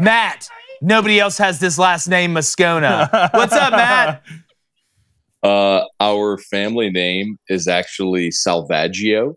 Matt. Nobody else has this last name, Moscona. What's up, Matt? Our family name is actually Salvaggio.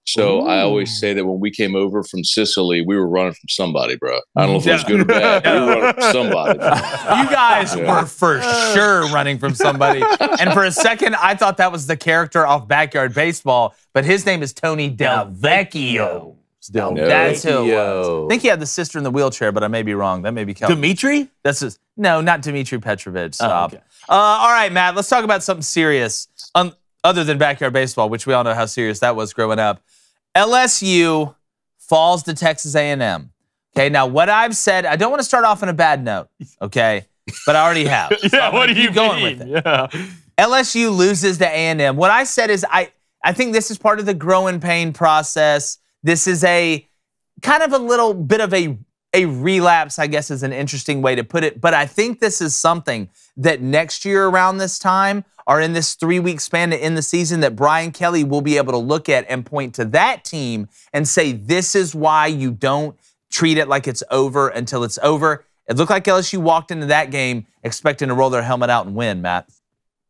So I always say that when we came over from Sicily, we were running from somebody, bro. I don't know if it was good or bad. We were running from somebody. You guys were for sure running from somebody. And for a second, I thought that was the character off Backyard Baseball, but his name is Tony Del Vecchio. That's who it was. I think he had the sister in the wheelchair, but I may be wrong. That may be Kelly. Dimitri? That's just, no, not Dimitri Petrovich. Stop. Oh, okay. All right, Matt, let's talk about something serious other than Backyard Baseball, which we all know how serious that was growing up. LSU falls to Texas A&M. Okay, now what I've said, I don't want to start off on a bad note, okay, but I already have. So yeah, what do you going mean? with it. Yeah. LSU loses to A&M. What I said is I think this is part of the growing pain process. This is a kind of a little bit of a relapse, I guess is an interesting way to put it. But I think this is something that next year around this time or in this 3-week span to end the season that Brian Kelly will be able to look at and point to that team and say, this is why you don't treat it like it's over until it's over. It looked like LSU walked into that game expecting to roll their helmet out and win, Matt.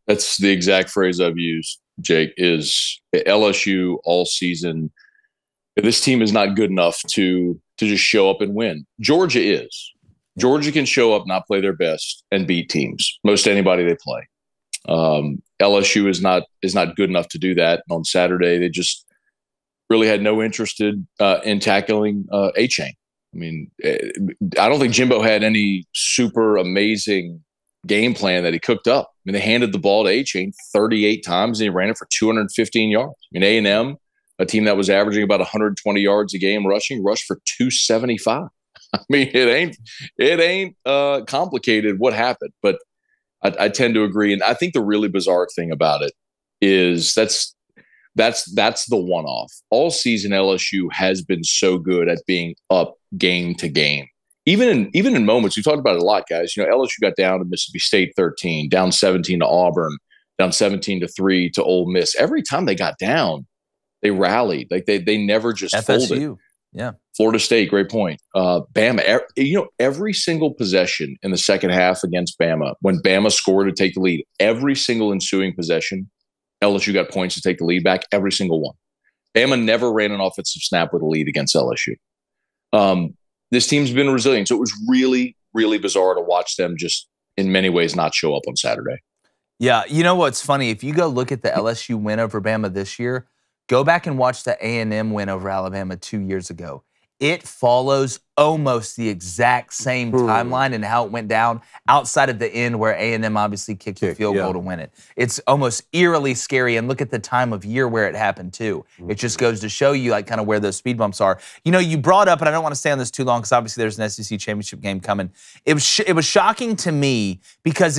That's the exact phrase I've used, Jake, is LSU all season. This team is not good enough to just show up and win. Georgia is. Georgia can show up, not play their best, and beat teams. Most anybody they play. LSU is not good enough to do that. And on Saturday, they just really had no interest in tackling A-Chain. I mean, I don't think Jimbo had any super amazing game plan that he cooked up. I mean, they handed the ball to A-Chain 38 times, and he ran it for 215 yards. I mean, A&M, a team that was averaging about 120 yards a game rushing, rushed for 275. I mean, it ain't complicated what happened, but I tend to agree. And I think the really bizarre thing about it is that's the one-off. All season, LSU has been so good at being up game to game. Even in moments, we talked about it a lot, guys. You know, LSU got down to Mississippi State 13, down 17 to Auburn, down 17-3 to Ole Miss. Every time they got down, they rallied. Like they never just FSU. folded. Yeah. Florida State, great point. Bama, every single possession in the second half against Bama, when Bama scored to take the lead, every single ensuing possession, LSU got points to take the lead back, every single one. Bama never ran an offensive snap with a lead against LSU. This team's been resilient, so it was really, really bizarre to watch them just in many ways not show up on Saturday. Yeah, you know what's funny? If you go look at the LSU win over Bama this year, go back and watch the A&M win over Alabama 2 years ago. It follows almost the exact same timeline and how it went down outside of the end where A&M obviously kicked the field goal to win it. It's almost eerily scary, and look at the time of year where it happened too. It just goes to show you like kind of where those speed bumps are. You know, you brought up, and I don't want to stay on this too long because obviously there's an SEC championship game coming. It was shocking to me because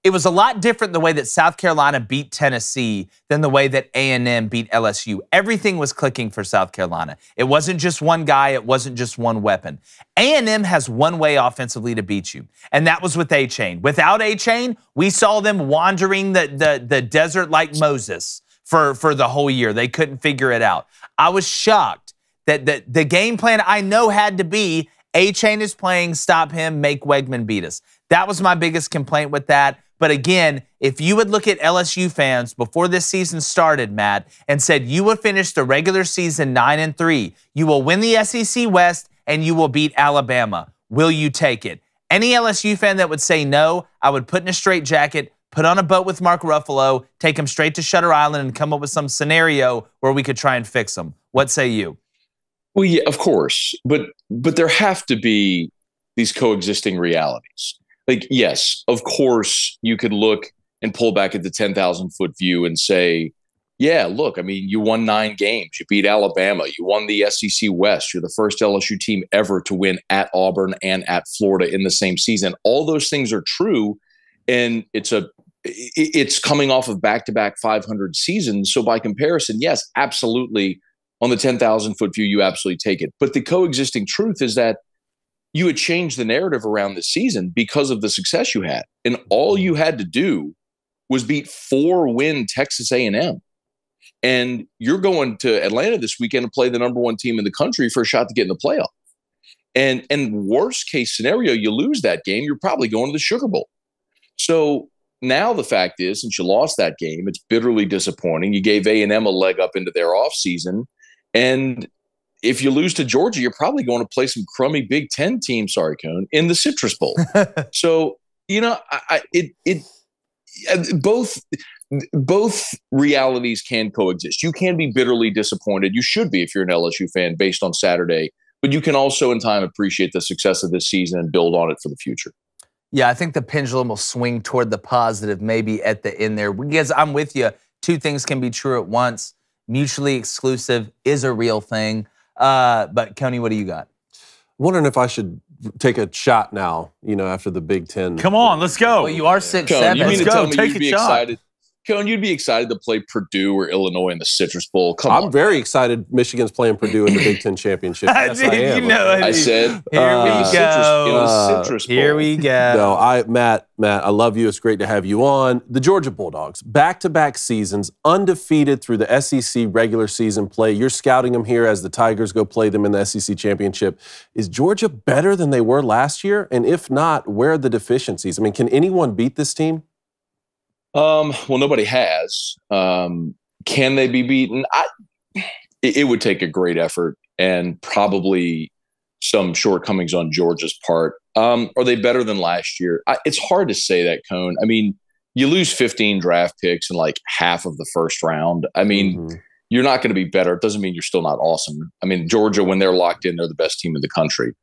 it was a lot different the way that South Carolina beat Tennessee than the way that A&M beat LSU. Everything was clicking for South Carolina. It wasn't just one guy. It wasn't just one weapon. A&M has one way offensively to beat you, and that was with A-Chain. Without A-Chain, we saw them wandering the desert like Moses for the whole year. They couldn't figure it out. I was shocked that the game plan I know had to be A-Chain is playing, stop him, make Wegman beat us. That was my biggest complaint with that. But again, if you would look at LSU fans before this season started, Matt, and said you will finish the regular season 9-3, you will win the SEC West, and you will beat Alabama, will you take it? Any LSU fan that would say no, I would put in a straitjacket, put on a boat with Mark Ruffalo, take him straight to Shutter Island, and come up with some scenario where we could try and fix him. What say you? Well, yeah, of course. But there have to be these coexisting realities. Like, yes, of course, you could look and pull back at the 10,000-foot view and say, yeah, look, I mean, you won 9 games. You beat Alabama. You won the SEC West. You're the first LSU team ever to win at Auburn and at Florida in the same season. All those things are true, and it's coming off of back-to-back 500 seasons. So by comparison, yes, absolutely, on the 10,000-foot view, you absolutely take it. But the coexisting truth is that you had changed the narrative around the season because of the success you had. And all you had to do was beat 4-win Texas A&M. And you're going to Atlanta this weekend to play the #1 team in the country for a shot to get in the playoff. And worst case scenario, you lose that game, you're probably going to the Sugar Bowl. So now the fact is, since you lost that game, it's bitterly disappointing. You gave A&M a leg up into their offseason. And if you lose to Georgia, you're probably going to play some crummy Big Ten team, sorry, Cone, in the Citrus Bowl. So, both realities can coexist. You can be bitterly disappointed. You should be if you're an LSU fan based on Saturday. But you can also in time appreciate the success of this season and build on it for the future. Yeah, I think the pendulum will swing toward the positive maybe at the end there. Because I'm with you. Two things can be true at once. Mutually exclusive is a real thing. But, Coney, what do you got? Wondering if I should take a shot now, after the Big Ten. Come on, let's go. Well, you are 6'7". Cone, you mean to tell me Take you'd a be shot. excited? Cone, you'd be excited to play Purdue or Illinois in the Citrus Bowl. Come on. I'm very excited Michigan's playing Purdue in the Big Ten championship. Yes, I am. I said, here we go. Citrus Bowl. Here we go. No, Matt, I love you. It's great to have you on. The Georgia Bulldogs, back-to-back seasons, undefeated through the SEC regular season play. You're scouting them here as the Tigers go play them in the SEC championship. Is Georgia better than they were last year? And if not, where are the deficiencies? I mean, can anyone beat this team? Well, nobody has. Can they be beaten? It would take a great effort and probably some shortcomings on Georgia's part. Are they better than last year? It's hard to say that, Cone. I mean, you lose 15 draft picks in like half of the first round. I mean, you're not going to be better. It doesn't mean you're still not awesome. I mean, Georgia, when they're locked in, they're the best team in the country.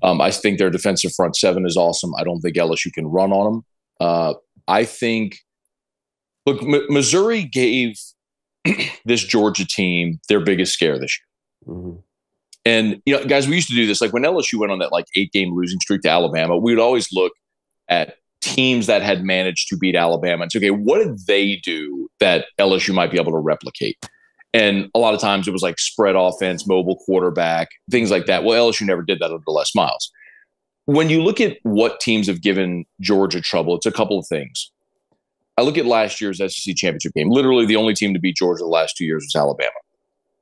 I think their defensive front seven is awesome. I don't think LSU can run on them. I think – look, Missouri gave this Georgia team their biggest scare this year. Mm-hmm. And, guys, we used to do this. Like when LSU went on that 8-game losing streak to Alabama, we would always look at teams that had managed to beat Alabama and say, okay, what did they do that LSU might be able to replicate? And a lot of times it was like spread offense, mobile quarterback, things like that. Well, LSU never did that under Les Miles. When you look at what teams have given Georgia trouble, it's a couple of things. I look at last year's SEC championship game. Literally the only team to beat Georgia the last 2 years was Alabama.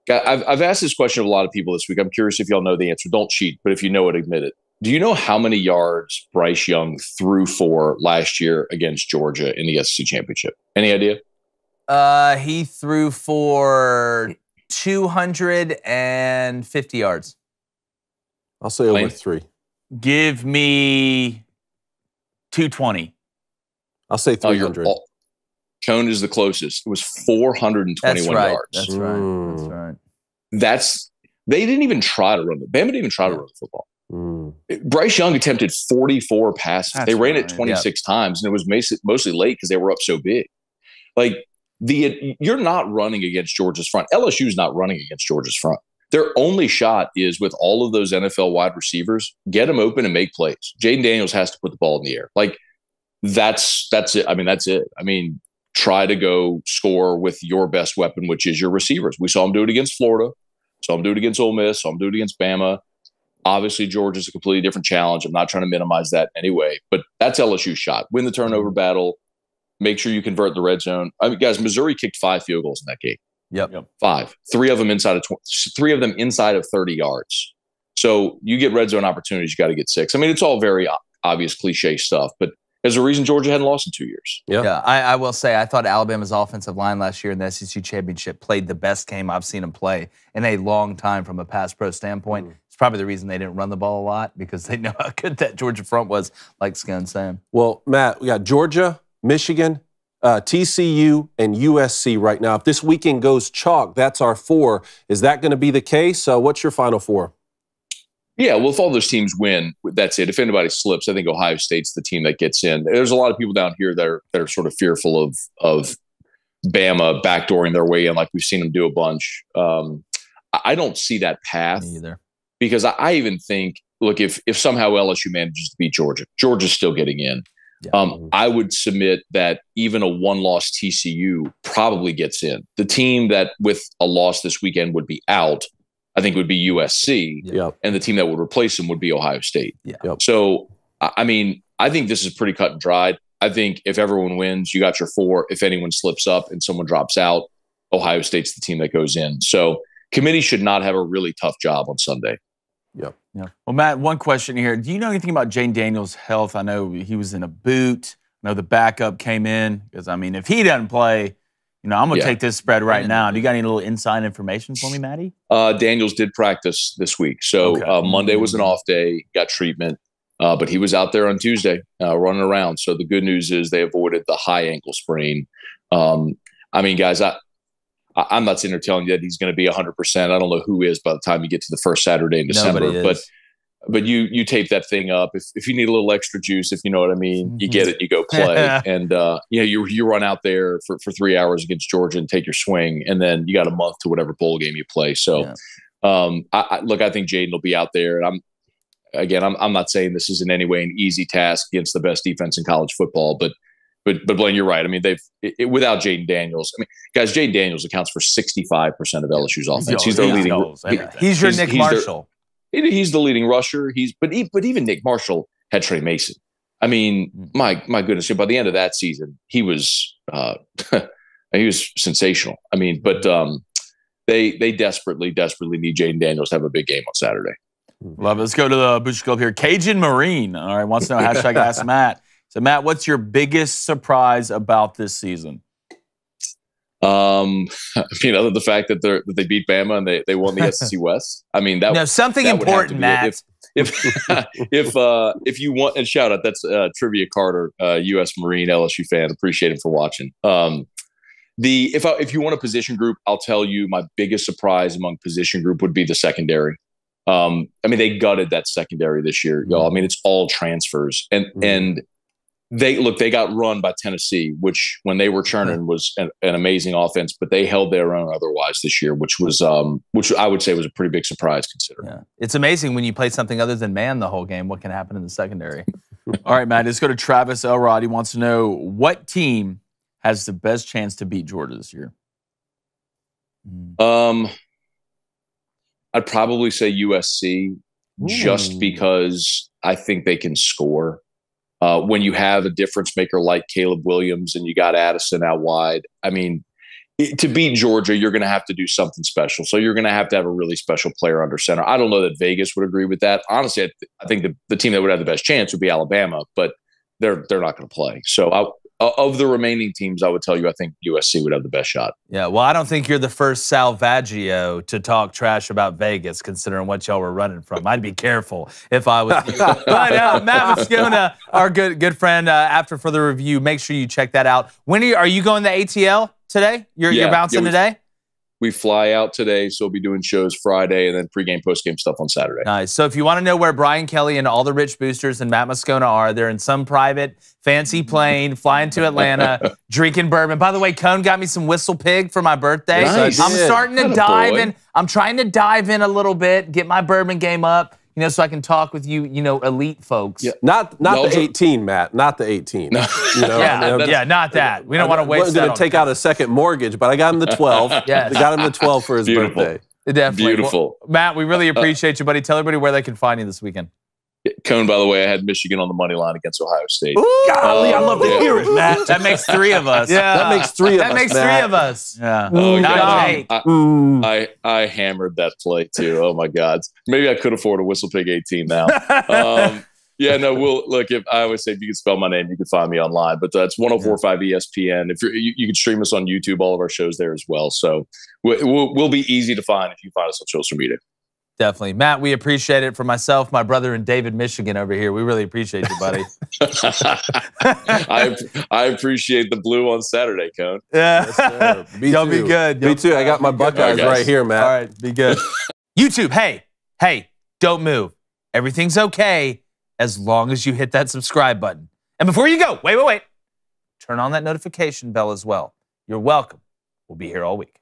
I've asked this question of a lot of people this week. I'm curious if y'all know the answer. Don't cheat, but if you know it, admit it. Do you know how many yards Bryce Young threw for last year against Georgia in the SEC championship? Any idea? He threw for 250 yards. I'll say over 3. Give me 220. I'll say 300. Cone is the closest. It was 421 yards. That's right. That's right. They didn't even try to run the. Bama didn't even try to run the football. Bryce Young attempted 44 passes. They ran it 26 times, and it was mostly late because they were up so big. Like you're not running against Georgia's front. LSU's not running against Georgia's front. Their only shot is with all of those NFL wide receivers, get them open and make plays. Jaden Daniels has to put the ball in the air. Like. That's it. I mean, that's it. I mean, try to go score with your best weapon, which is your receivers. We saw them do it against Florida. Saw them do it against Ole Miss. Saw them do it against Bama. Obviously, Georgia's a completely different challenge. I'm not trying to minimize that anyway, but that's LSU's shot. Win the turnover battle. Make sure you convert the red zone. I mean, guys, Missouri kicked 5 field goals in that game. Yep. 5. 3 of them inside of 3 of them inside of 30 yards. So you get red zone opportunities, you got to get 6. I mean, it's all very obvious cliche stuff, but there's a reason Georgia hadn't lost in 2 years. Yeah. I will say, I thought Alabama's offensive line last year in the SEC championship played the best game I've seen them play in a long time from a pass pro standpoint. It's probably the reason they didn't run the ball a lot because they know how good that Georgia front was, like Scone saying. Well, Matt, we got Georgia, Michigan, TCU, and USC right now. If this weekend goes chalk, that's our 4. Is that going to be the case? What's your final 4? Yeah, well, if all those teams win, that's it. If anybody slips, I think Ohio State's the team that gets in. There's a lot of people down here that are sort of fearful of Bama backdooring their way in, like we've seen them do a bunch. I don't see that path either, because I even think, look, if somehow LSU manages to beat Georgia, Georgia's still getting in. Yeah. I would submit that even a one-loss TCU probably gets in. The team that with a loss this weekend would be out, I think would be USC, and the team that would replace them would be Ohio State. So, I mean, I think this is pretty cut and dried. I think if everyone wins, you got your 4. If anyone slips up and someone drops out, Ohio State's the team that goes in. So, committee should not have a really tough job on Sunday. Yep. Yeah. Well, Matt, one question here. Do you know anything about Jane Daniels' health? I know he was in a boot. I know the backup came in because, I mean, if he doesn't play, I'm going to take this spread right now. Do you got any little inside information for me, Matty? Daniels did practice this week. So Monday was an off day, got treatment, but he was out there on Tuesday running around. So the good news is they avoided the high ankle sprain. I mean, guys, I'm not sitting there telling you that he's going to be 100%. I don't know who is by the time you get to the first Saturday in December. But you tape that thing up. If you need a little extra juice, if you know what I mean, you get it, you go play. And you run out there for 3 hours against Georgia and take your swing, and then you got a month to whatever bowl game you play. So I think Jaden will be out there. And I'm not saying this is in any way an easy task against the best defense in college football, but Blaine, you're right. I mean, without Jaden Daniels. I mean, guys, Jaden Daniels accounts for 65% of LSU's offense. He's their leading. He's your Nick Marshall. He's the leading rusher. But even Nick Marshall had Trey Mason. I mean, my goodness, by the end of that season, he was sensational. I mean, but they desperately need Jaden Daniels to have a big game on Saturday. Love it. Let's go to the Butcher Club here. Cajun Marine. All right, wants to know hashtag Ask Matt. So, Matt, what's your biggest surprise about this season? Other than the fact that they beat Bama and they won the SEC West. I mean, something important, Matt. If you want, and shout out, that's Trivia Carter, U.S. Marine LSU fan. Appreciate him for watching. If you want a position group, I'll tell you my biggest surprise among position group would be the secondary. They gutted that secondary this year, y'all. I mean, it's all transfers, and they got run by Tennessee, which when they were churning was an amazing offense, but they held their own otherwise this year, which I would say was a pretty big surprise considering. Yeah. It's amazing when you play something other than man the whole game, what can happen in the secondary. All right, Matt, let's go to Travis Elrod. He wants to know what team has the best chance to beat Georgia this year? I'd probably say USC just because I think they can score. When you have a difference maker like Caleb Williams and you got Addison out wide, I mean, to beat Georgia, you're going to have to do something special. So you're going to have a really special player under center. I don't know that Vegas would agree with that. Honestly, I think the team that would have the best chance would be Alabama, but they're not going to play. So of the remaining teams, I would tell you I think USC would have the best shot. Yeah, well, I don't think you're the first Salvaggio to talk trash about Vegas, considering what y'all were running from. I'd be careful if I was you. But Matt Moscona, our good friend, after further review, make sure you check that out. When are you going to ATL today? You're bouncing today? We fly out today, so we'll be doing shows Friday and then pregame, postgame stuff on Saturday. Nice. So if you want to know where Brian Kelly and all the rich boosters and Matt Moscona are, they're in some private fancy plane, flying to Atlanta, drinking bourbon. By the way, Cone got me some Whistle Pig for my birthday. Nice. I'm starting to dive in. I'm trying to dive in a little bit, get my bourbon game up, so I can talk with you, elite folks. Yeah. Not the 18, Matt. Not the 18. No. Not that. We don't want to waste that. I wasn't going to take out a second mortgage, but I got him the 12. Yes. I got him the 12 for his birthday. Definitely. Beautiful. Well, Matt, we really appreciate you, buddy. Tell everybody where they can find you this weekend. Cone, by the way, I had Michigan on the money line against Ohio State. Ooh, golly, I love to hear it, Matt. That makes three of us. Yeah. That makes three of us. Yeah. Oh, Not eight. I hammered that play too. Oh my God. Maybe I could afford a Whistle Pig 18 now. If I always say if you can spell my name, you can find me online. But that's 104.5 ESPN. If you can stream us on YouTube, all of our shows there as well. So we'll be easy to find if you find us on social media. Definitely. Matt, we appreciate it. For myself, my brother, and David, Michigan over here, we really appreciate you, buddy. I appreciate the blue on Saturday, Cone. Yeah. Yes, Y'all be good. Me too. I got my Buckeyes right here, Matt. All right, be good. YouTube, hey, don't move. Everything's okay as long as you hit that subscribe button. And before you go, wait. Turn on that notification bell as well. You're welcome. We'll be here all week.